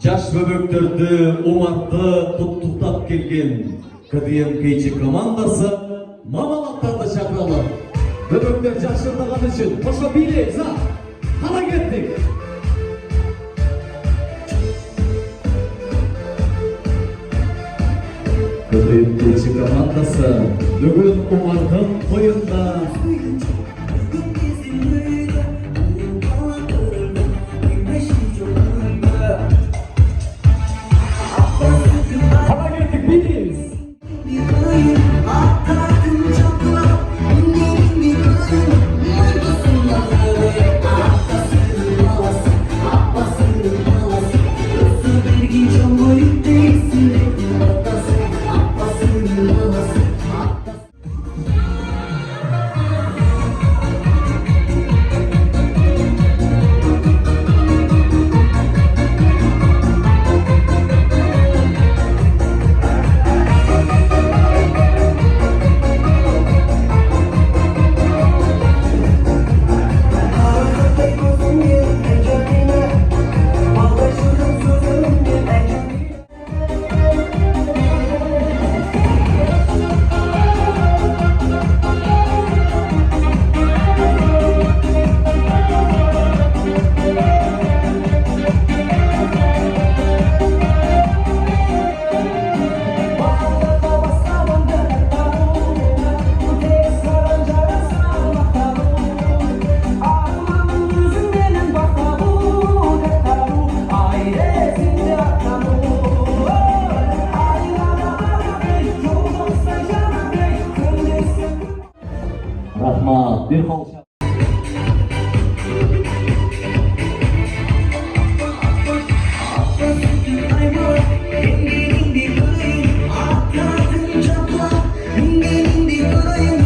жаш бөбөктөрдү умартты туттуктап келген КДМ КЧ командасы мамалаттарды чакыралы. Бөбөктөр жакшыртаган үчүн кошо бийлейбиз, кана кеттик. КДМ КЧ командасы бүгүн умардын коюнда rahmat bir halka. Ding ding ding